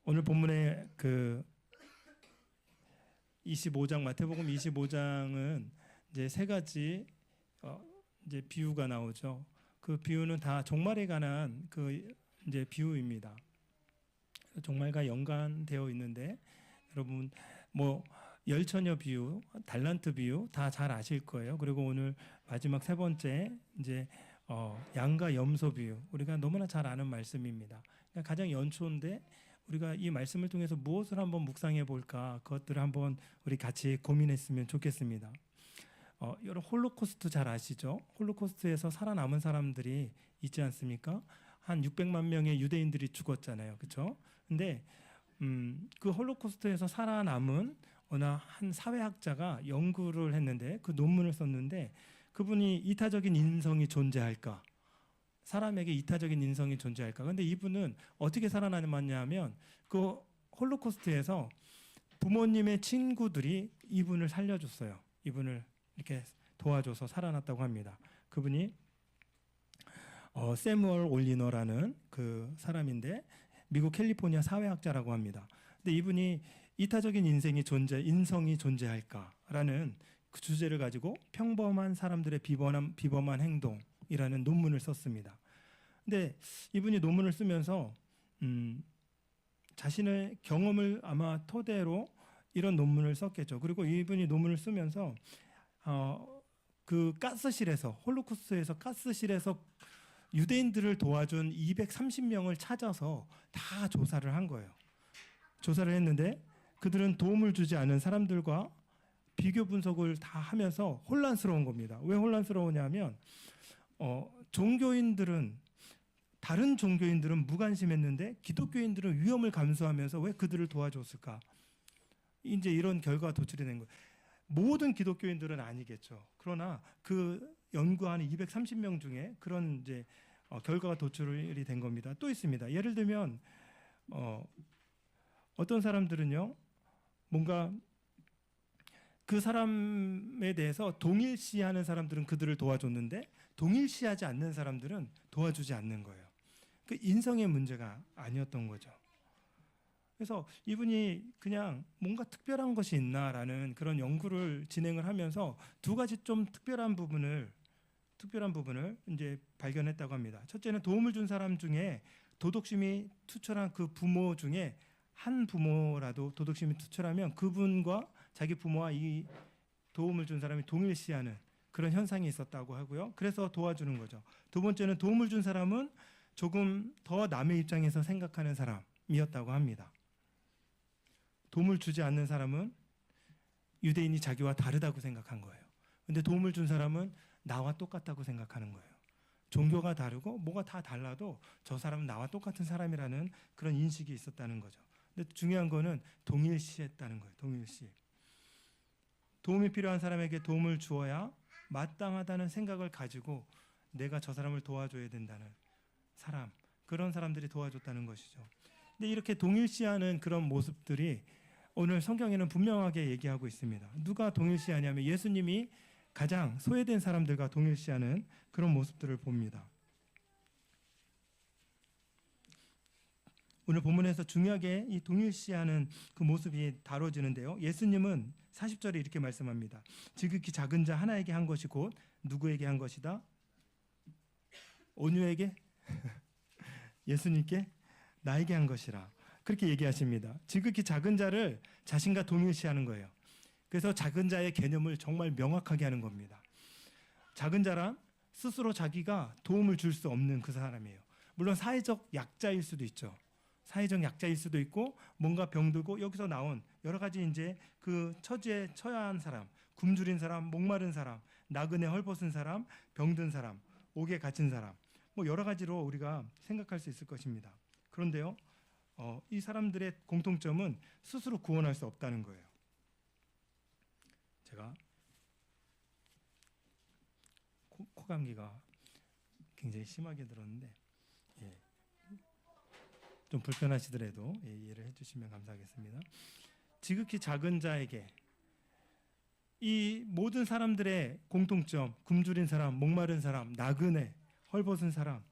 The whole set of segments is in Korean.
오늘 본문의 그 25장 마태복음 25장은 이제 세 가지 이제 비유가 나오죠. 그 비유는 다 종말에 관한 그 이제 비유입니다. 종말과 연관되어 있는데 여러분 뭐 열처녀 비유, 달란트 비유 다 잘 아실 거예요. 그리고 오늘 마지막 세 번째 이제 양과 염소 비유 우리가 너무나 잘 아는 말씀입니다. 그러니까 가장 연초인데 우리가 이 말씀을 통해서 무엇을 한번 묵상해 볼까 그것들을 한번 우리 같이 고민했으면 좋겠습니다. 여러분 홀로코스트 잘 아시죠? 홀로코스트에서 살아남은 사람들이 있지 않습니까? 한 600만 명의 유대인들이 죽었잖아요. 그렇죠? 근데 그 홀로코스트에서 살아남은 어느 한 사회학자가 연구를 했는데 그 논문을 썼는데 그분이 이타적인 인성이 존재할까? 사람에게 이타적인 인성이 존재할까? 근데 이분은 어떻게 살아남았냐 하면 그 홀로코스트에서 부모님의 친구들이 이분을 살려줬어요. 이분을 이렇게 도와줘서 살아났다고 합니다. 그분이 세무얼 올리너라는 그 사람인데 미국 캘리포니아 사회학자라고 합니다. 근데 이분이 이타적인 인성이 존재할까라는 그 주제를 가지고 평범한 사람들의 비범한 행동이라는 논문을 썼습니다. 근데 이분이 논문을 쓰면서 자신의 경험을 아마 토대로 이런 논문을 썼겠죠. 그리고 이분이 논문을 쓰면서 그 가스실에서 홀로코스트에서 가스실에서 유대인들을 도와준 230명을 찾아서 다 조사를 한 거예요. 조사를 했는데 그들은 도움을 주지 않은 사람들과 비교 분석을 다 하면서 혼란스러운 겁니다. 왜 혼란스러우냐면 다른 종교인들은 무관심했는데 기독교인들은 위험을 감수하면서 왜 그들을 도와줬을까? 이제 이런 결과가 도출이 된 거예요. 모든 기독교인들은 아니겠죠. 그러나 그 연구하는 230명 중에 그런 이제 결과가 도출이 된 겁니다. 또 있습니다. 예를 들면 어떤 사람들은요, 뭔가 그 사람에 대해서 동일시하는 사람들은 그들을 도와줬는데 동일시하지 않는 사람들은 도와주지 않는 거예요. 그 인성의 문제가 아니었던 거죠. 그래서 이분이 그냥 뭔가 특별한 것이 있나라는 그런 연구를 진행을 하면서 두 가지 좀 특별한 부분을 이제 발견했다고 합니다. 첫째는 도움을 준 사람 중에 도덕심이 투철한 그 부모 중에 한 부모라도 도덕심이 투철하면 그분과 자기 부모와 이 도움을 준 사람이 동일시하는 그런 현상이 있었다고 하고요. 그래서 도와주는 거죠. 두 번째는 도움을 준 사람은 조금 더 남의 입장에서 생각하는 사람이었다고 합니다. 도움을 주지 않는 사람은 유대인이 자기와 다르다고 생각한 거예요. 근데 도움을 준 사람은 나와 똑같다고 생각하는 거예요. 종교가 다르고 뭐가 다 달라도 저 사람은 나와 똑같은 사람이라는 그런 인식이 있었다는 거죠. 근데 중요한 거는 동일시했다는 거예요. 동일시. 도움이 필요한 사람에게 도움을 주어야 마땅하다는 생각을 가지고 내가 저 사람을 도와줘야 된다는 사람, 그런 사람들이 도와줬다는 것이죠. 근데 이렇게 동일시하는 그런 모습들이 오늘 성경에는 분명하게 얘기하고 있습니다. 누가 동일시하냐면 예수님이 가장 소외된 사람들과 동일시하는 그런 모습들을 봅니다. 오늘 본문에서 중요하게 이 동일시하는 그 모습이 다뤄지는데요. 예수님은 40절에 이렇게 말씀합니다. 지극히 작은 자 하나에게 한 것이 곧 누구에게 한 것이다? 온유에게? 예수님께? 나에게 한 것이라. 그렇게 얘기하십니다. 지극히 작은 자를 자신과 동일시하는 거예요. 그래서 작은 자의 개념을 정말 명확하게 하는 겁니다. 작은 자란 스스로 자기가 도움을 줄 수 없는 그 사람이에요. 물론 사회적 약자일 수도 있죠. 사회적 약자일 수도 있고 뭔가 병들고 여기서 나온 여러 가지 이제 그 처지에 처한 사람, 굶주린 사람, 목마른 사람, 나그네 헐벗은 사람, 병든 사람, 옥에 갇힌 사람 뭐 여러 가지로 우리가 생각할 수 있을 것입니다. 그런데요, 이 사람들의 공통점은 스스로 구원할 수 없다는 거예요. 제가 코감기가 굉장히 심하게 들었는데 좀 불편하시더라도 이해를 해주시면 감사하겠습니다. 지극히 작은 자에게 이 모든 사람들의 공통점, 굶주린 사람, 목마른 사람, 나그네, 헐벗은 사람,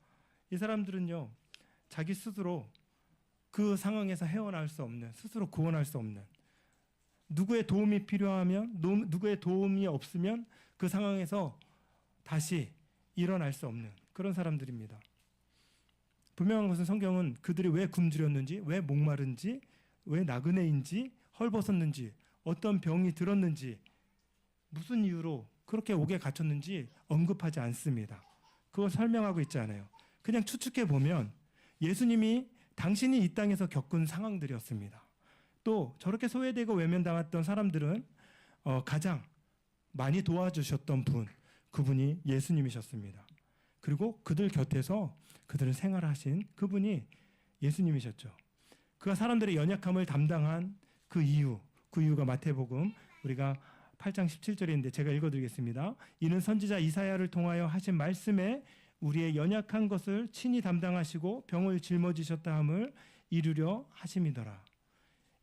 이 사람들은요 자기 스스로 그 상황에서 헤어나올 수 없는, 스스로 구원할 수 없는, 누구의 도움이 필요하면, 누구의 도움이 없으면 그 상황에서 다시 일어날 수 없는 그런 사람들입니다. 분명한 것은 성경은 그들이 왜 굶주렸는지, 왜 목마른지, 왜 나그네인지, 헐벗었는지, 어떤 병이 들었는지, 무슨 이유로 그렇게 옥에 갇혔는지 언급하지 않습니다. 그걸 설명하고 있지 않아요. 그냥 추측해 보면 예수님이 당신이 이 땅에서 겪은 상황들이었습니다. 또 저렇게 소외되고 외면당했던 사람들은 가장 많이 도와주셨던 분, 그분이 예수님이셨습니다. 그리고 그들 곁에서 그들을 생활하신 그분이 예수님이셨죠. 그가 사람들의 연약함을 담당한 그 이유가 마태복음 우리가 8장 17절에 있는데 제가 읽어드리겠습니다. 이는 선지자 이사야를 통하여 하신 말씀에 우리의 연약한 것을 친히 담당하시고 병을 짊어지셨다 함을 이루려 하심이더라.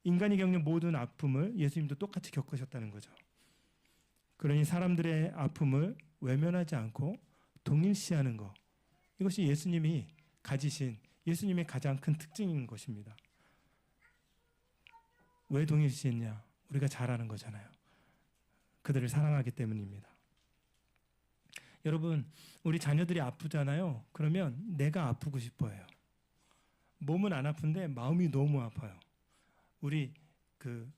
인간이 겪는 모든 아픔을 예수님도 똑같이 겪으셨다는 거죠. 그러니 사람들의 아픔을 외면하지 않고 동일시하는 것, 이것이 예수님이 가지신 예수님의 가장 큰 특징인 것입니다. 왜 동일시했냐? 우리가 잘 아는 거잖아요. 그들을 사랑하기 때문입니다. 여러분, 우리 자녀들이 아프잖아요. 그러면 내가 아프고 싶어해요. 몸은 안 아픈데 마음이 너무 아파요. 우리 그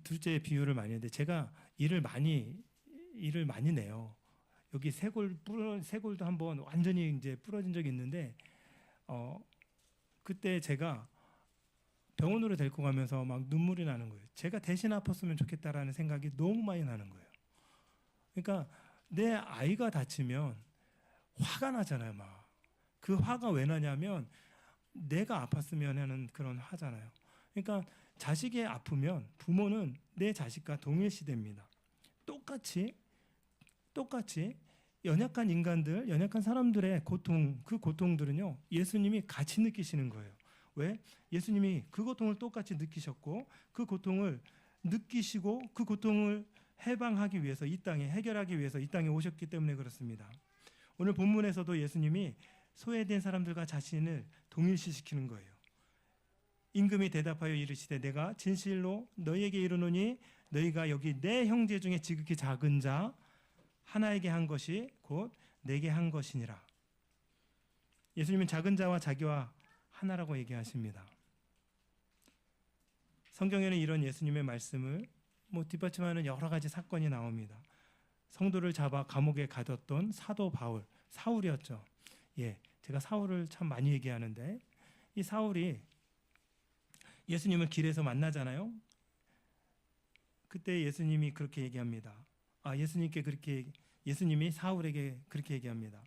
둘째 비유를 많이 했는데 제가 일을 많이 내요. 여기 쇄골도 한번 완전히 이제 부러진 적이 있는데 그때 제가 병원으로 데리고 가면서 막 눈물이 나는 거예요. 제가 대신 아팠으면 좋겠다라는 생각이 너무 많이 나는 거예요. 그러니까 내 아이가 다치면 화가 나잖아요. 막 그 화가 왜 나냐면 내가 아팠으면 하는 그런 화잖아요. 그러니까 자식이 아프면 부모는 내 자식과 동일시됩니다. 똑같이 연약한 인간들, 연약한 사람들의 고통, 그 고통들은요, 예수님이 같이 느끼시는 거예요. 왜? 예수님이 그 고통을 똑같이 느끼셨고 그 고통을 느끼시고 그 고통을 해방하기 위해서 이 땅에 해결하기 위해서 이 땅에 오셨기 때문에 그렇습니다. 오늘 본문에서도 예수님이 소외된 사람들과 자신을 동일시시키는 거예요. 임금이 대답하여 이르시되 내가 진실로 너희에게 이르노니 너희가 여기 내 형제 중에 지극히 작은 자 하나에게 한 것이 곧 내게 한 것이니라. 예수님은 작은 자와 자기와 하나라고 얘기하십니다. 성경에는 이런 예수님의 말씀을 뒷받침하는 여러 가지 사건이 나옵니다. 성도를 잡아 감옥에 가뒀던 사도 사울이었죠. 제가 사울을 참 많이 얘기하는데 이 사울이 예수님을 길에서 만나잖아요. 그때 예수님이 그렇게 얘기합니다. 예수님이 사울에게 그렇게 얘기합니다.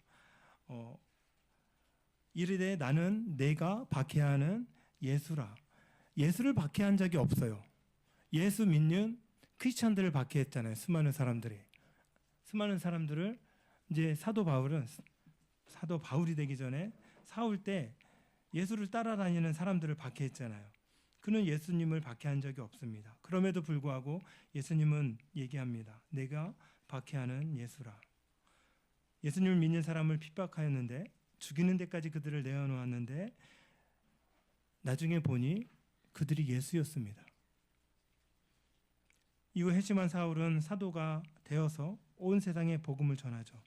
이르되 나는 내가 박해하는 예수라. 예수를 박해한 적이 없어요. 예수 믿는 크리스천들을 박해했잖아요. 수많은 사람들을 이제 사도 바울이 되기 전에 사울 때 예수를 따라다니는 사람들을 박해했잖아요. 그는 예수님을 박해한 적이 없습니다. 그럼에도 불구하고 예수님은 얘기합니다. 내가 박해하는 예수라. 예수님을 믿는 사람을 핍박하였는데 죽이는 데까지 그들을 내어놓았는데 나중에 보니 그들이 예수였습니다. 이후 회심한 사울은 사도가 되어서 온 세상에 복음을 전하죠.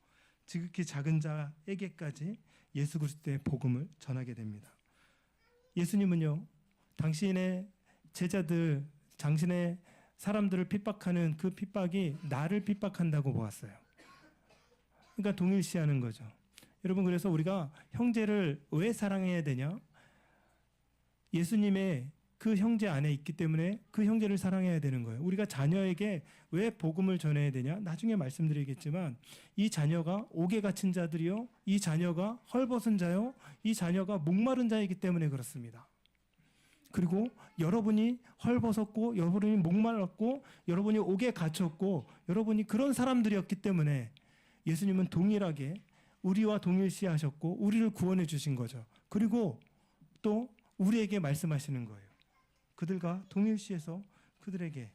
지극히 작은 자에게까지 예수 그리스도의 복음을 전하게 됩니다. 예수님은요, 당신의 제자들, 당신의 사람들을 핍박하는 그 핍박이 나를 핍박한다고 보았어요. 그러니까 동일시하는 거죠. 여러분, 그래서 우리가 형제를 왜 사랑해야 되냐? 예수님의 그 형제 안에 있기 때문에 그 형제를 사랑해야 되는 거예요. 우리가 자녀에게 왜 복음을 전해야 되냐? 나중에 말씀드리겠지만 이 자녀가 옥에 갇힌 자들이요, 이 자녀가 헐벗은 자요, 이 자녀가 목마른 자이기 때문에 그렇습니다. 그리고 여러분이 헐벗었고 여러분이 목말랐고 여러분이 옥에 갇혔고 여러분이 그런 사람들이었기 때문에 예수님은 동일하게 우리와 동일시하셨고 우리를 구원해 주신 거죠. 그리고 또 우리에게 말씀하시는 거예요. 그들과 동일시해서 그들에게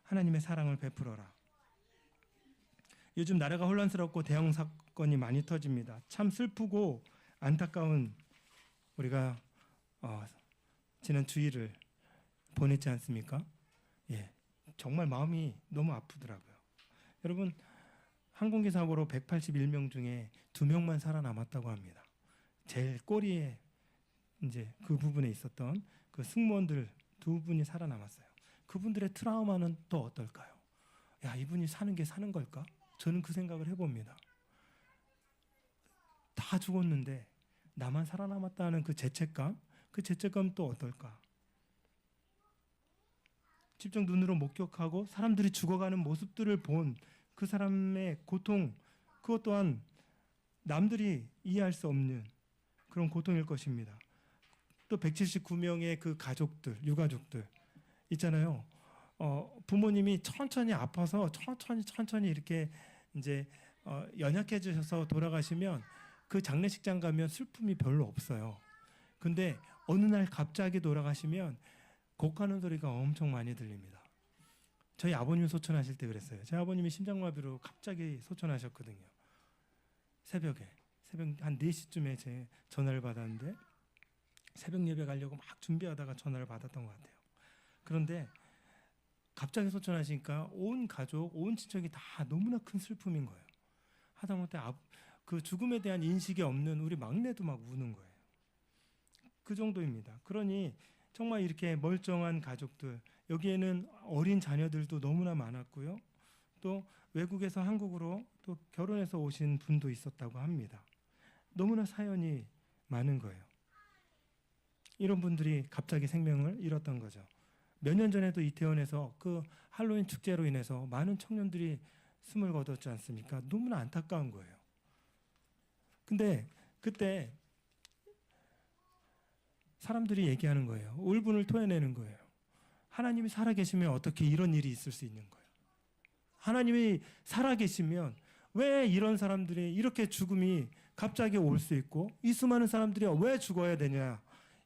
하나님의 사랑을 베풀어라. 요즘 나라가 혼란스럽고 대형 사건이 많이 터집니다. 참 슬프고 안타까운 우리가 지난 주일을 보냈지 않습니까? 예, 정말 마음이 너무 아프더라고요. 여러분, 항공기 사고로 181명 중에 2명만 살아남았다고 합니다. 제일 꼬리에 이제 그 부분에 있었던 그 승무원들 2분이 살아남았어요. 그분들의 트라우마는 또 어떨까요? 야, 이분이 사는 게 사는 걸까? 저는 그 생각을 해봅니다. 다 죽었는데 나만 살아남았다는 그 죄책감 또 어떨까? 직접 눈으로 목격하고 사람들이 죽어가는 모습들을 본 그 사람의 고통, 그것 또한 남들이 이해할 수 없는 그런 고통일 것입니다. 또 179명의 그 가족들, 유가족들 있잖아요. 부모님이 천천히 아파서 천천히 이렇게 이제 연약해지셔서 돌아가시면 그 장례식장 가면 슬픔이 별로 없어요. 근데 어느 날 갑자기 돌아가시면 곡하는 소리가 엄청 많이 들립니다. 저희 아버님 소천하실 때 그랬어요. 제 아버님이 심장마비로 갑자기 소천하셨거든요. 새벽 한 4시쯤에 제 전화를 받았는데 새벽 예배 가려고 막 준비하다가 전화를 받았던 것 같아요. 그런데 갑자기 소천하시니까 온 가족, 온 친척이 다 너무나 큰 슬픔인 거예요. 하다못해 그 죽음에 대한 인식이 없는 우리 막내도 막 우는 거예요. 그 정도입니다. 그러니 정말 이렇게 멀쩡한 가족들, 여기에는 어린 자녀들도 너무나 많았고요. 또 외국에서 한국으로 또 결혼해서 오신 분도 있었다고 합니다. 너무나 사연이 많은 거예요. 이런 분들이 갑자기 생명을 잃었던 거죠. 몇 년 전에도 이태원에서 그 할로윈 축제로 인해서 많은 청년들이 숨을 거뒀지 않습니까? 너무나 안타까운 거예요. 근데 그때 사람들이 얘기하는 거예요. 울분을 토해내는 거예요. 하나님이 살아계시면 어떻게 이런 일이 있을 수 있는 거예요? 하나님이 살아계시면 왜 이런 사람들이 이렇게 죽음이 갑자기 올 수 있고 이 수많은 사람들이 왜 죽어야 되냐?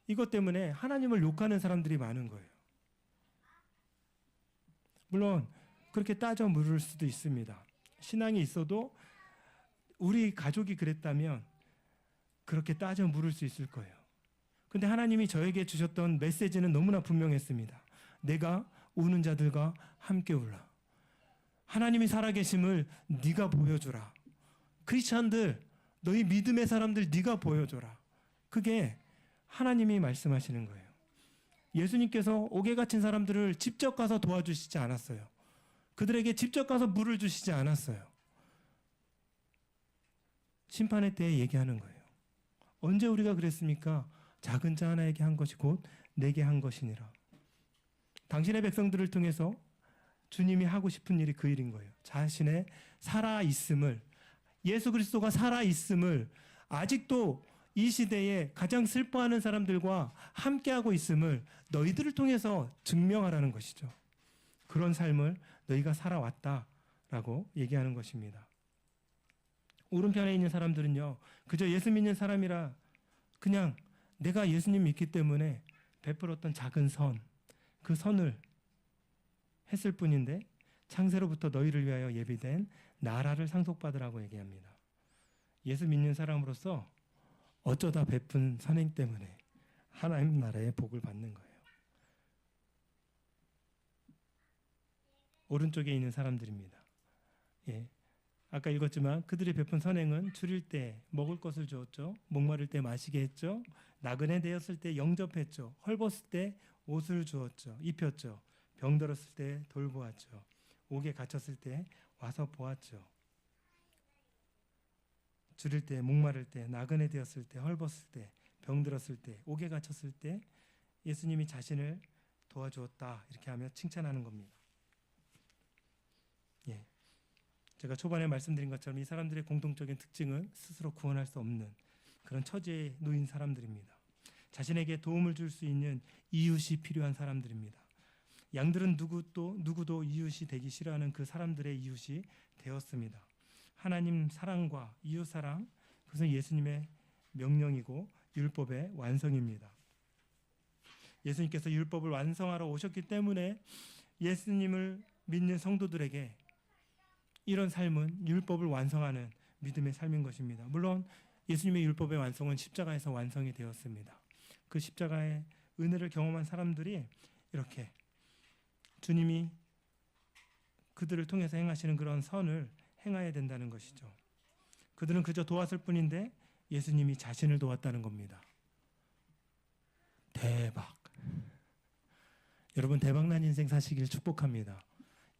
이것 때문에 하나님을 욕하는 사람들이 많은 거예요. 물론 그렇게 따져 물을 수도 있습니다. 신앙이 있어도 우리 가족이 그랬다면 그렇게 따져 물을 수 있을 거예요. 근데 하나님이 저에게 주셨던 메시지는 너무나 분명했습니다. 내가 우는 자들과 함께 울라. 하나님이 살아계심을 네가 보여주라. 크리스찬들, 너희 믿음의 사람들 네가 보여줘라. 그게 하나님이 말씀하시는 거예요. 예수님께서 옥에 갇힌 사람들을 직접 가서 도와주시지 않았어요. 그들에게 직접 가서 물을 주시지 않았어요. 심판의 때에 얘기하는 거예요. 언제 우리가 그랬습니까? 작은 자 하나에게 한 것이 곧 내게 한 것이니라. 당신의 백성들을 통해서 주님이 하고 싶은 일이 그 일인 거예요. 자신의 살아있음을, 예수 그리스도가 살아있음을 아직도 이 시대에 가장 슬퍼하는 사람들과 함께하고 있음을 너희들을 통해서 증명하라는 것이죠. 그런 삶을 너희가 살아왔다라고 얘기하는 것입니다. 오른편에 있는 사람들은요, 그저 예수 믿는 사람이라 그냥 내가 예수님 믿기 때문에 베풀었던 작은 선, 그 선을 했을 뿐인데 창세로부터 너희를 위하여 예비된 나라를 상속받으라고 얘기합니다. 예수 믿는 사람으로서 어쩌다 베푼 선행 때문에 하나님 나라의 복을 받는 거예요. 오른쪽에 있는 사람들입니다. 예. 아까 읽었지만 그들이 베푼 선행은 줄일 때 먹을 것을 주었죠. 목마를 때 마시게 했죠. 나그네 되었을 때 영접했죠. 헐벗을 때 옷을 주었죠. 입혔죠. 병들었을 때 돌보았죠. 옥에 갇혔을 때 와서 보았죠. 줄일 때, 목마를 때, 나그네 되었을 때, 헐벗을 때, 병들었을 때, 옥에 갇혔을 때 예수님이 자신을 도와주었다. 이렇게 하며 칭찬하는 겁니다. 예. 제가 초반에 말씀드린 것처럼 이 사람들의 공통적인 특징은 스스로 구원할 수 없는 그런 처지에 놓인 사람들입니다. 자신에게 도움을 줄 수 있는 이웃이 필요한 사람들입니다. 양들은 누구도 이웃이 되기 싫어하는 그 사람들의 이웃이 되었습니다. 하나님 사랑과 이웃 사랑, 그것은 예수님의 명령이고 율법의 완성입니다. 예수님께서 율법을 완성하러 오셨기 때문에 예수님을 믿는 성도들에게 이런 삶은 율법을 완성하는 믿음의 삶인 것입니다. 물론 예수님의 율법의 완성은 십자가에서 완성이 되었습니다. 그 십자가의 은혜를 경험한 사람들이 이렇게 주님이 그들을 통해서 행하시는 그런 선을 행해야 된다는 것이죠. 그들은 그저 도왔을 뿐인데 예수님이 자신을 도왔다는 겁니다. 대박. 여러분 대박난 인생 사시길 축복합니다.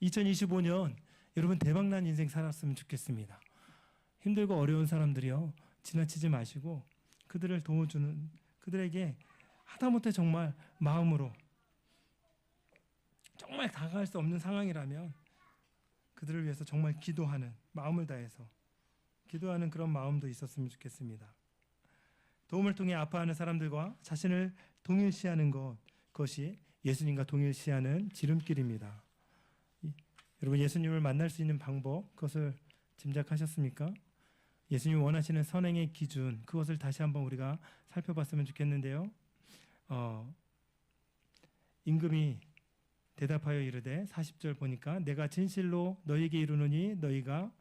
2025년 여러분 대박난 인생 살았으면 좋겠습니다. 힘들고 어려운 사람들이요, 지나치지 마시고 그들을 도와주는, 그들에게 하다못해 정말 마음으로 정말 다가갈 수 없는 상황이라면 그들을 위해서 정말 기도하는 마음을 다해서 기도하는 그런 마음도 있었으면 좋겠습니다. 도움을 통해 아파하는 사람들과 자신을 동일시하는 그것이 예수님과 동일시하는 지름길입니다. 여러분 예수님을 만날 수 있는 방법, 그것을 짐작하셨습니까? 예수님이 원하시는 선행의 기준, 그것을 다시 한번 우리가 살펴봤으면 좋겠는데요. 임금이 대답하여 이르되 40절 보니까 내가 진실로 너희에게 이르노니 너희가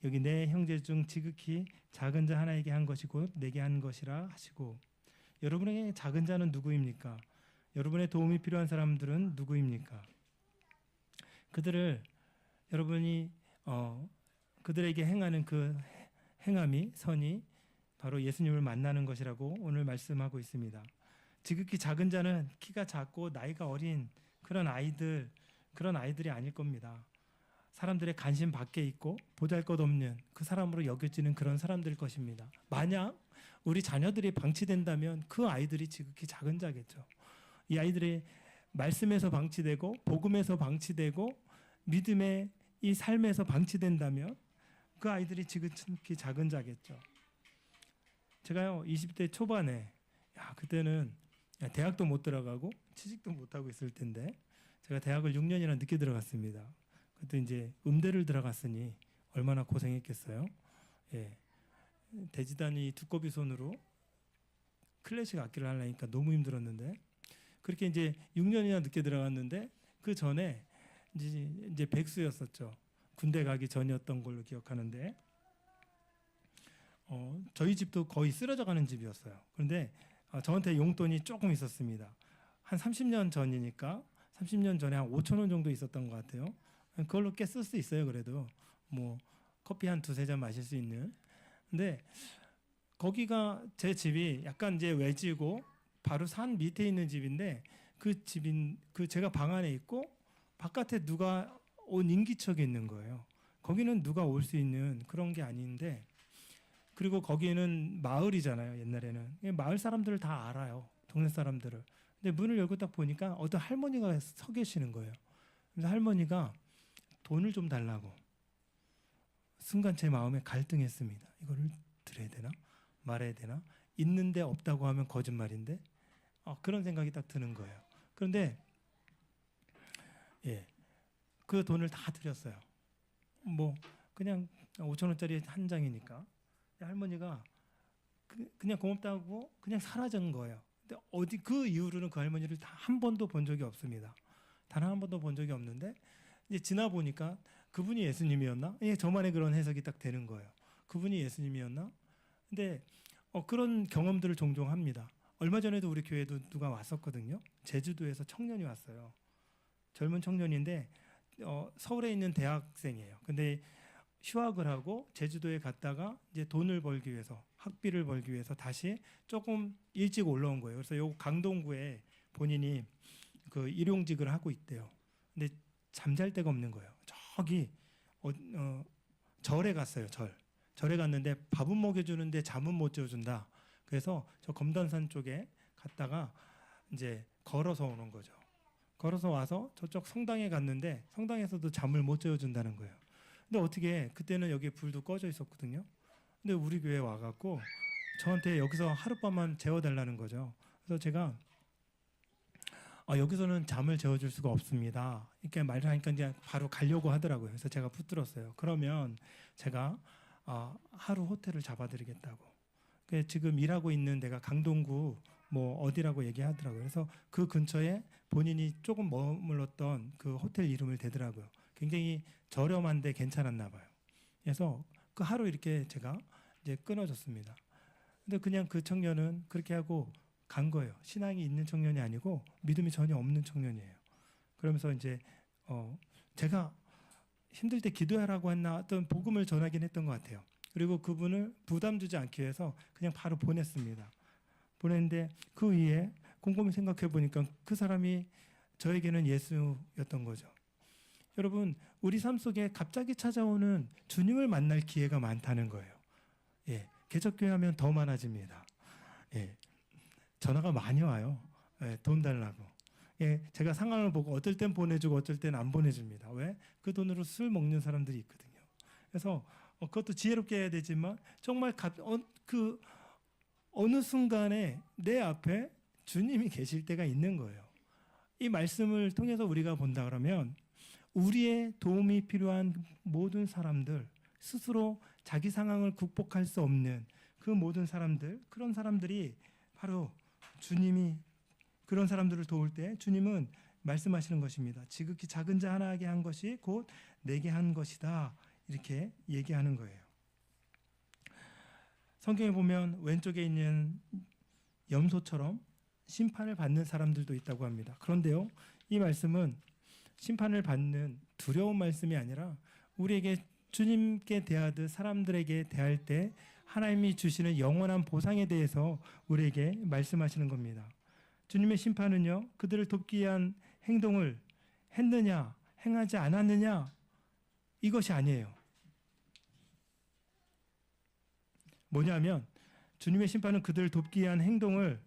여기 내 형제 중 지극히 작은 자 하나에게 한 것이 곧 내게 한 것이라 하시고, 여러분에게 작은 자는 누구입니까? 여러분의 도움이 필요한 사람들은 누구입니까? 그들을 여러분이 그들에게 행하는 그 행함이, 선이 바로 예수님을 만나는 것이라고 오늘 말씀하고 있습니다. 지극히 작은 자는 키가 작고 나이가 어린 그런 아이들이 아닐 겁니다. 사람들의 관심 밖에 있고 보잘것없는 그 사람으로 여겨지는 그런 사람들 것입니다. 만약 우리 자녀들이 방치된다면 그 아이들이 지극히 작은 자겠죠. 이 아이들이 말씀에서 방치되고 복음에서 방치되고 믿음의 이 삶에서 방치된다면 그 아이들이 지극히 작은 자겠죠. 제가요 20대 초반에 그때는 대학도 못 들어가고 취직도 못 하고 있을 텐데 제가 대학을 6년이나 늦게 들어갔습니다. 그때 이제 음대를 들어갔으니 얼마나 고생했겠어요. 예. 대지단이 두꺼비 손으로 클래식 악기를 하려니까 너무 힘들었는데, 그렇게 이제 6년이나 늦게 들어갔는데 그 전에 이제 백수였었죠. 군대 가기 전이었던 걸로 기억하는데 저희 집도 거의 쓰러져가는 집이었어요. 그런데 저한테 용돈이 조금 있었습니다. 한 30년 전이니까 30년 전에 한 5천 원 정도 있었던 것 같아요. 그걸로 꽤 쓸 수 있어요. 그래도 뭐 커피 한 두세 잔 마실 수 있는. 근데 거기가 제 집이 약간 이제 외지고 바로 산 밑에 있는 집인데 그 제가 방 안에 있고 바깥에 누가 온 인기척이 있는 거예요. 거기는 누가 올 수 있는 그런 게 아닌데, 그리고 거기는 마을이잖아요. 옛날에는 마을 사람들을 다 알아요. 동네 사람들을. 근데 문을 열고 딱 보니까 어떤 할머니가 서 계시는 거예요. 그래서 할머니가 돈을 좀 달라고. 순간 제 마음에 갈등했습니다. 이거를 드려야 되나? 말해야 되나? 있는데 없다고 하면 거짓말인데 그런 생각이 딱 드는 거예요. 그런데 그 돈을 다 드렸어요. 뭐 그냥 5천 원짜리 한 장이니까. 할머니가 그냥 고맙다고 그냥 사라진 거예요. 근데 그 이후로는 그 할머니를 다 한 번도 본 적이 없습니다. 단 한 번도 본 적이 없는데 이제 지나 보니까 그분이 예수님이었나? 저만의 그런 해석이 딱 되는 거예요. 그분이 예수님이었나? 근데 그런 경험들을 종종 합니다. 얼마 전에도 우리 교회도 누가 왔었거든요. 제주도에서 청년이 왔어요. 젊은 청년인데 서울에 있는 대학생이에요. 근데 휴학을 하고 제주도에 갔다가 이제 돈을 벌기 위해서, 학비를 벌기 위해서 다시 조금 일찍 올라온 거예요. 그래서 요 강동구에 본인이 그 일용직을 하고 있대요. 근데 잠잘 데가 없는 거예요. 저기 절에 갔어요. 절에 갔는데 밥은 먹여주는데 잠은 못 재워준다. 그래서 저 검단산 쪽에 갔다가 이제 걸어서 오는 거죠. 걸어서 와서 저쪽 성당에 갔는데 성당에서도 잠을 못 재워준다는 거예요. 근데 어떻게 그때는 여기 불도 꺼져 있었거든요. 근데 우리 교회에 와갖고 저한테 여기서 하룻밤만 재워달라는 거죠. 그래서 제가 여기서는 잠을 재워줄 수가 없습니다. 이렇게 말을 하니까 이제 바로 가려고 하더라고요. 그래서 제가 붙들었어요. 그러면 제가 하루 호텔을 잡아드리겠다고. 지금 일하고 있는 데가 강동구 뭐 어디라고 얘기하더라고요. 그래서 그 근처에 본인이 조금 머물렀던 그 호텔 이름을 대더라고요. 굉장히 저렴한데 괜찮았나 봐요. 그래서 그 하루 이렇게 제가 이제 끊어줬습니다. 근데 그냥 그 청년은 그렇게 하고 간 거예요. 신앙이 있는 청년이 아니고 믿음이 전혀 없는 청년이에요. 그러면서 이제 제가 힘들 때 기도하라고 했나 어떤 복음을 전하긴 했던 것 같아요. 그리고 그분을 부담 주지 않기 위해서 그냥 바로 보냈습니다. 보냈는데 그 위에 곰곰이 생각해 보니까 그 사람이 저에게는 예수였던 거죠. 여러분, 우리 삶 속에 갑자기 찾아오는 주님을 만날 기회가 많다는 거예요. 예, 개척교회 하면 더 많아집니다. 예, 전화가 많이 와요. 예, 돈 달라고. 예, 제가 상황을 보고 어떨 땐 보내주고 어떨 땐 안 보내줍니다. 왜? 그 돈으로 술 먹는 사람들이 있거든요. 그래서 그것도 지혜롭게 해야 되지만 정말 어느 순간에 내 앞에 주님이 계실 때가 있는 거예요. 이 말씀을 통해서 우리가 본다 그러면 우리의 도움이 필요한 모든 사람들, 스스로 자기 상황을 극복할 수 없는 그 모든 사람들, 그런 사람들이 바로 주님이 그런 사람들을 도울 때 주님은 말씀하시는 것입니다. 지극히 작은 자 하나에게 한 것이 곧 내게 한 것이다. 이렇게 얘기하는 거예요. 성경에 보면 왼쪽에 있는 염소처럼 심판을 받는 사람들도 있다고 합니다. 그런데요, 이 말씀은 심판을 받는 두려운 말씀이 아니라 우리에게 주님께 대하듯 사람들에게 대할 때 하나님이 주시는 영원한 보상에 대해서 우리에게 말씀하시는 겁니다. 주님의 심판은요, 그들을 돕기 위한 행동을 했느냐, 행하지 않았느냐, 이것이 아니에요. 뭐냐면 주님의 심판은 그들을 돕기 위한 행동을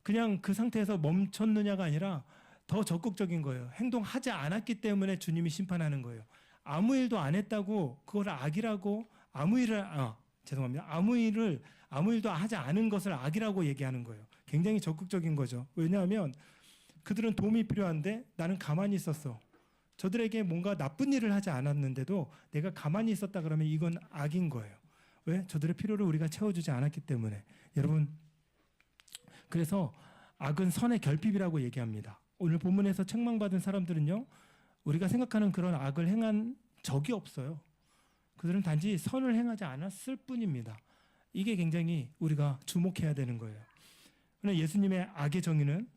그냥 그 상태에서 멈췄느냐가 아니라 더 적극적인 거예요. 행동하지 않았기 때문에 주님이 심판하는 거예요. 아무 일도 안 했다고 그걸 악이라고 아무 일도 하지 않은 것을 악이라고 얘기하는 거예요. 굉장히 적극적인 거죠. 왜냐하면 그들은 도움이 필요한데 나는 가만히 있었어. 저들에게 뭔가 나쁜 일을 하지 않았는데도 내가 가만히 있었다 그러면 이건 악인 거예요. 왜? 저들의 필요를 우리가 채워주지 않았기 때문에. 여러분, 그래서 악은 선의 결핍이라고 얘기합니다. 오늘 본문에서 책망받은 사람들은요, 우리가 생각하는 그런 악을 행한 적이 없어요. 그들은 단지 선을 행하지 않았을 뿐입니다. 이게 굉장히 우리가 주목해야 되는 거예요. 그러나 예수님의 악의 정의는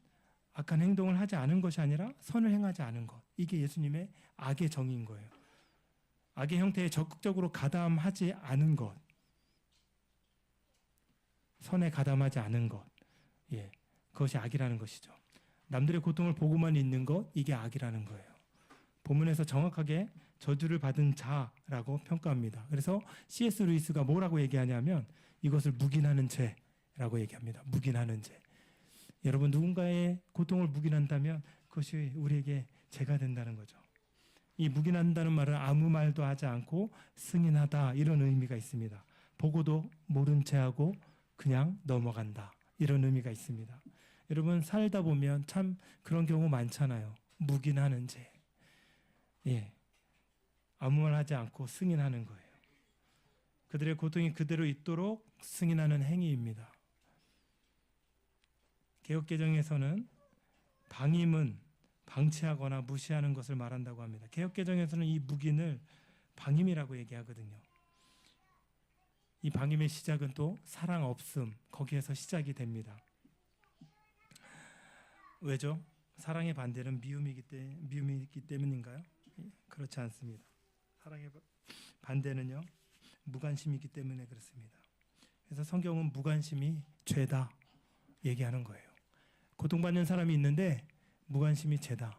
악한 행동을 하지 않은 것이 아니라 선을 행하지 않은 것. 이게 예수님의 악의 정의인 거예요. 악의 형태에 적극적으로 가담하지 않은 것. 선에 가담하지 않은 것. 예, 그것이 악이라는 것이죠. 남들의 고통을 보고만 있는 것, 이게 악이라는 거예요. 본문에서 정확하게 저주를 받은 자라고 평가합니다. 그래서 C.S. 루이스가 뭐라고 얘기하냐면 이것을 묵인하는 죄라고 얘기합니다. 묵인하는 죄. 여러분, 누군가의 고통을 묵인한다면 그것이 우리에게 죄가 된다는 거죠. 이 묵인한다는 말은 아무 말도 하지 않고 승인하다, 이런 의미가 있습니다. 보고도 모른 채하고 그냥 넘어간다, 이런 의미가 있습니다. 여러분, 살다 보면 참 그런 경우 많잖아요. 묵인하는 죄. 예, 아무 말 하지 않고 승인하는 거예요. 그들의 고통이 그대로 있도록 승인하는 행위입니다. 개역개정에서는 방임은 방치하거나 무시하는 것을 말한다고 합니다. 개역개정에서는 이 묵인을 방임이라고 얘기하거든요. 이 방임의 시작은 또 사랑 없음, 거기에서 시작이 됩니다. 왜죠? 사랑의 반대는 미움이기 때문인가요? 그렇지 않습니다. 사랑의 반대는요, 무관심이기 때문에 그렇습니다. 그래서 성경은 무관심이 죄다 얘기하는 거예요. 고통받는 사람이 있는데 무관심이 죄다.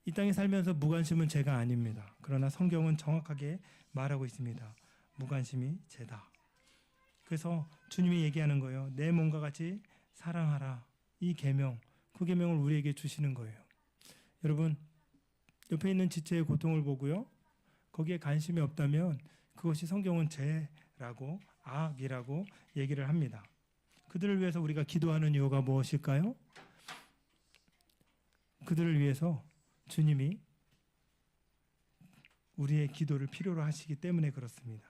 이 땅에 살면서 무관심은 죄가 아닙니다. 그러나 성경은 정확하게 말하고 있습니다. 무관심이 죄다. 그래서 주님이 얘기하는 거예요. 내 몸과 같이 사랑하라. 이 계명, 그 계명을 우리에게 주시는 거예요. 여러분, 옆에 있는 지체의 고통을 보고요, 거기에 관심이 없다면 그것이 성경은 죄라고, 악이라고 얘기를 합니다. 그들을 위해서 우리가 기도하는 이유가 무엇일까요? 그들을 위해서 주님이 우리의 기도를 필요로 하시기 때문에 그렇습니다.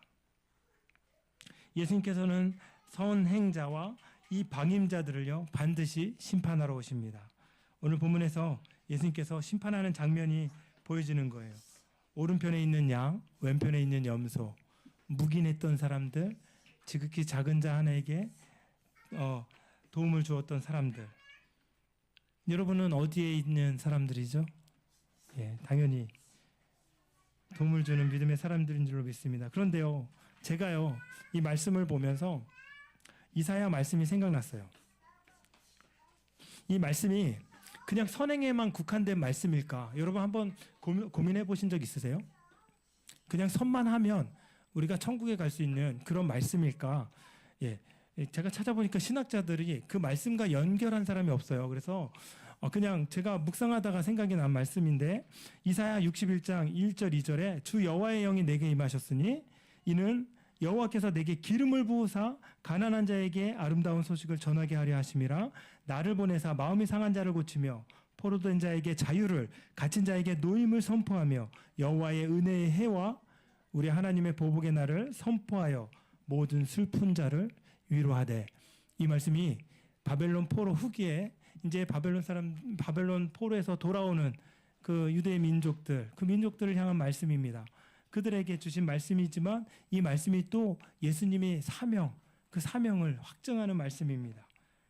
예수님께서는 선행자와 이 방임자들을요, 반드시 심판하러 오십니다. 오늘 본문에서 예수님께서 심판하는 장면이 보여지는 거예요. 오른편에 있는 양, 왼편에 있는 염소, 묵인했던 사람들, 지극히 작은 자 하나에게 도움을 주었던 사람들. 여러분은 어디에 있는 사람들이죠? 예, 당연히 도움을 주는 믿음의 사람들인 줄로 믿습니다. 그런데요, 제가요 이 말씀을 보면서 이사야 말씀이 생각났어요. 이 말씀이 그냥 선행에만 국한된 말씀일까? 여러분 한번 고민해 보신 적 있으세요? 그냥 선만 하면 우리가 천국에 갈 수 있는 그런 말씀일까? 예, 제가 찾아보니까 신학자들이 그 말씀과 연결한 사람이 없어요. 그래서 그냥 제가 묵상하다가 생각이 난 말씀인데 이사야 61장 1절 2절에 주 여호와의 영이 내게 임하셨으니 이는 여호와께서 내게 기름을 부으사 가난한 자에게 아름다운 소식을 전하게 하려 하심이라. 나를 보내사 마음이 상한 자를 고치며 포로된 자에게 자유를, 갇힌 자에게 노임을 선포하며 여호와의 은혜의 해와 우리 하나님의 보복의 날을 선포하여 모든 슬픈 자를 위로하되. 이 말씀이 바벨론 포로 후기에 이제 바벨론 포로에서 돌아오는 그 유대 민족들, 그 민족들을 향한 말씀입니다. 그들에게 주신 말씀이지만 이 말씀이 또 예수님의 사명, 그 사명을 확증하는 말씀입니다.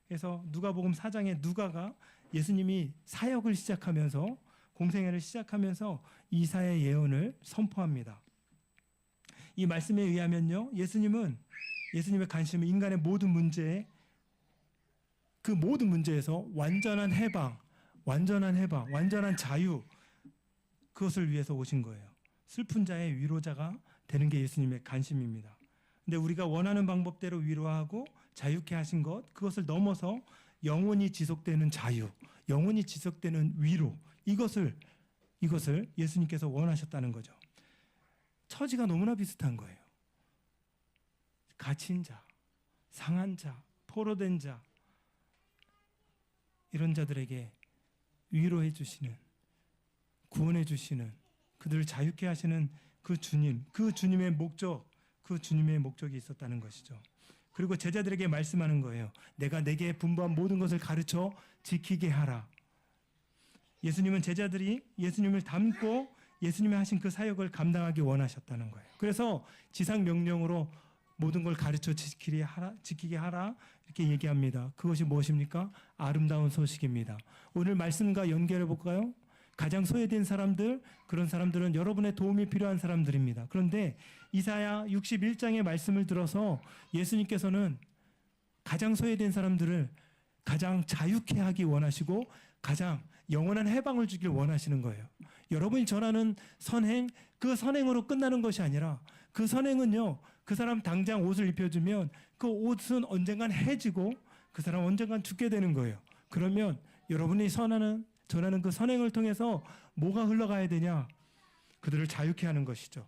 그래서 누가복음 4장에 누가가 예수님이 사역을 시작하면서 공생애를 시작하면서 이사야의 예언을 선포합니다. 이 말씀에 의하면요, 예수님의 관심은 인간의 모든 문제에, 그 모든 문제에서 완전한 해방, 완전한 자유, 그것을 위해서 오신 거예요. 슬픈 자의 위로자가 되는 게 예수님의 관심입니다. 근데 우리가 원하는 방법대로 위로하고 자유케 하신 것, 그것을 넘어서 영원히 지속되는 자유, 영원히 지속되는 위로, 이것을 예수님께서 원하셨다는 거죠. 처지가 너무나 비슷한 거예요. 갇힌 자, 상한 자, 포로된 자, 이런 자들에게 위로해 주시는, 구원해 주시는, 그들을 자유케 하시는 그 주님, 그 주님의 목적이 있었다는 것이죠. 그리고 제자들에게 말씀하는 거예요. 내가 내게 분부한 모든 것을 가르쳐 지키게 하라. 예수님은 제자들이 예수님을 닮고 예수님이 하신 그 사역을 감당하기 원하셨다는 거예요. 그래서 지상 명령으로 모든 걸 가르쳐 지키게 하라 이렇게 얘기합니다. 그것이 무엇입니까? 아름다운 소식입니다. 오늘 말씀과 연결해 볼까요? 가장 소외된 사람들, 그런 사람들은 여러분의 도움이 필요한 사람들입니다. 그런데 이사야 61장의 말씀을 들어서 예수님께서는 가장 소외된 사람들을 가장 자유케 하기 원하시고 가장 영원한 해방을 주길 원하시는 거예요. 여러분이 전하는 선행, 그 선행으로 끝나는 것이 아니라 그 선행은요, 그 사람 당장 옷을 입혀주면 그 옷은 언젠간 해지고 그 사람 언젠간 죽게 되는 거예요. 그러면 여러분이 전하는 그 선행을 통해서 뭐가 흘러가야 되냐? 그들을 자유케 하는 것이죠.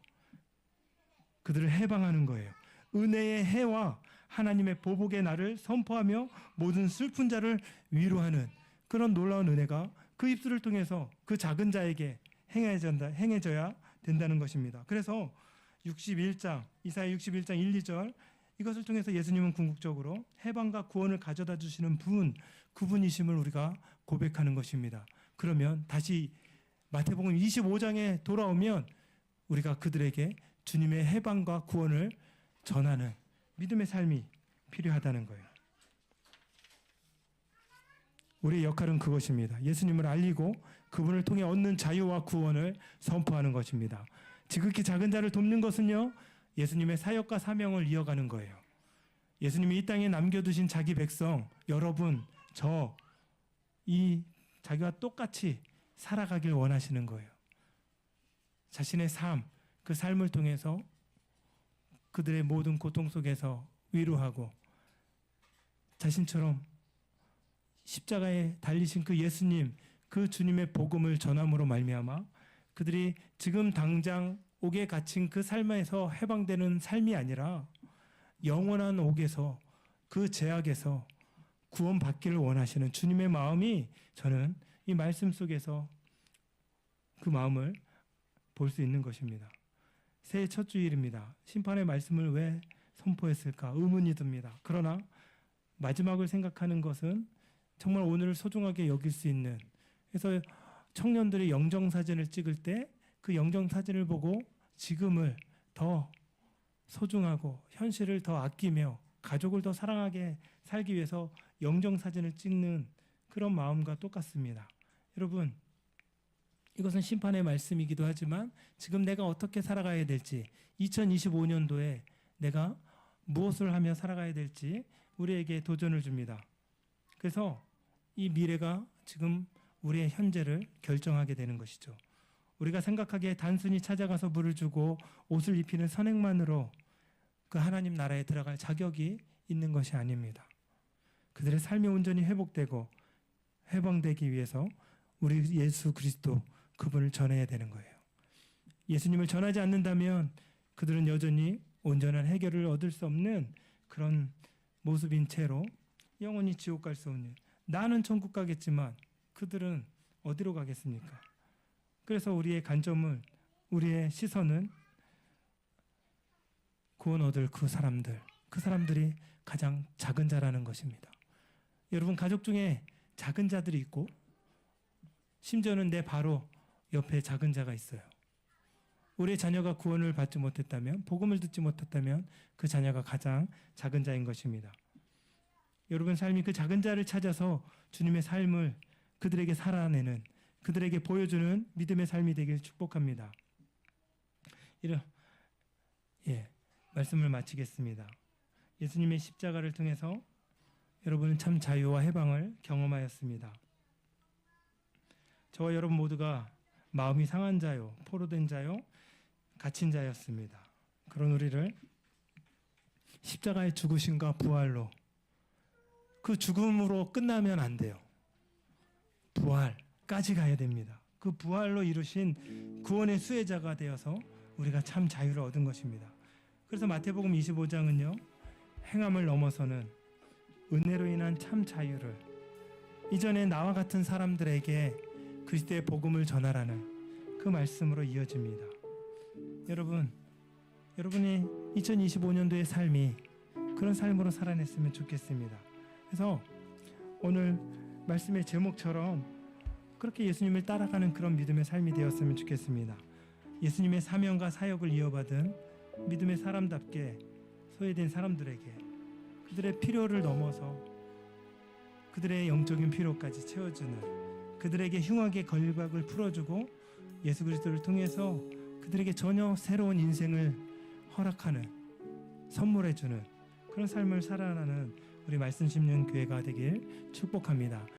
그들을 해방하는 거예요. 은혜의 해와 하나님의 보복의 날을 선포하며 모든 슬픈 자를 위로하는 그런 놀라운 은혜가 그 입술을 통해서 그 작은 자에게 행해져야 된다는 것입니다. 그래서 이사야 61장 1, 2절 이것을 통해서 예수님은 궁극적으로 해방과 구원을 가져다 주시는 그분이심을 우리가 고백하는 것입니다. 그러면 다시 마태복음 25장에 돌아오면 우리가 그들에게 주님의 해방과 구원을 전하는 믿음의 삶이 필요하다는 거예요. 우리의 역할은 그것입니다. 예수님을 알리고 그분을 통해 얻는 자유와 구원을 선포하는 것입니다. 지극히 작은 자를 돕는 것은요, 예수님의 사역과 사명을 이어가는 거예요. 예수님이 이 땅에 남겨두신 자기 백성, 여러분, 자기와 똑같이 살아가길 원하시는 거예요. 자신의 삶, 그 삶을 통해서 그들의 모든 고통 속에서 위로하고 자신처럼 십자가에 달리신 그 예수님, 그 주님의 복음을 전함으로 말미암아 그들이 지금 당장 옥에 갇힌 그 삶에서 해방되는 삶이 아니라 영원한 옥에서, 그 죄악에서 구원받기를 원하시는 주님의 마음이, 저는 이 말씀 속에서 그 마음을 볼 수 있는 것입니다. 새해 첫 주일입니다. 심판의 말씀을 왜 선포했을까 의문이 듭니다. 그러나 마지막을 생각하는 것은 정말 오늘을 소중하게 여길 수 있는, 그래서 청년들이 영정사진을 찍을 때 그 영정사진을 보고 지금을 더 소중하고 현실을 더 아끼며 가족을 더 사랑하게 살기 위해서 영정사진을 찍는 그런 마음과 똑같습니다. 여러분, 이것은 심판의 말씀이기도 하지만 지금 내가 어떻게 살아가야 될지, 2025년도에 내가 무엇을 하며 살아가야 될지 우리에게 도전을 줍니다. 그래서 이 미래가 지금 우리의 현재를 결정하게 되는 것이죠. 우리가 생각하기에 단순히 찾아가서 물을 주고 옷을 입히는 선행만으로 그 하나님 나라에 들어갈 자격이 있는 것이 아닙니다. 그들의 삶이 온전히 회복되고 해방되기 위해서 우리 예수 그리스도 그분을 전해야 되는 거예요. 예수님을 전하지 않는다면 그들은 여전히 온전한 해결을 얻을 수 없는 그런 모습인 채로 영원히 지옥 갈 수 없는, 나는 천국 가겠지만 그들은 어디로 가겠습니까? 그래서 우리의 관점은, 우리의 시선은 구원 얻을 그 사람들이 가장 작은 자라는 것입니다. 여러분, 가족 중에 작은 자들이 있고 심지어는 내 바로 옆에 작은 자가 있어요. 우리의 자녀가 구원을 받지 못했다면, 복음을 듣지 못했다면 그 자녀가 가장 작은 자인 것입니다. 여러분 삶이 그 작은 자를 찾아서 주님의 삶을 그들에게 살아내는, 그들에게 보여주는 믿음의 삶이 되길 축복합니다. 말씀을 마치겠습니다. 예수님의 십자가를 통해서 여러분은 참 자유와 해방을 경험하였습니다. 저와 여러분 모두가 마음이 상한 자요, 포로된 자요, 갇힌 자였습니다. 그런 우리를 십자가의 죽으심과 부활로, 그 죽음으로 끝나면 안 돼요. 부활까지 가야 됩니다. 그 부활로 이루신 구원의 수혜자가 되어서 우리가 참 자유를 얻은 것입니다. 그래서 마태복음 25장은요, 행함을 넘어서는 은혜로 인한 참 자유를 이전에 나와 같은 사람들에게 그리스도의 복음을 전하라는 그 말씀으로 이어집니다. 여러분이 2025년도의 삶이 그런 삶으로 살아냈으면 좋겠습니다. 그래서 오늘 말씀의 제목처럼 그렇게 예수님을 따라가는 그런 믿음의 삶이 되었으면 좋겠습니다. 예수님의 사명과 사역을 이어받은 믿음의 사람답게 소외된 사람들에게 그들의 필요를 넘어서 그들의 영적인 필요까지 채워주는, 그들에게 흉악의 걸박을 풀어주고 예수 그리스도를 통해서 그들에게 전혀 새로운 인생을 허락하는, 선물해주는 그런 삶을 살아가는 우리 말씀 심는 교회가 되길 축복합니다.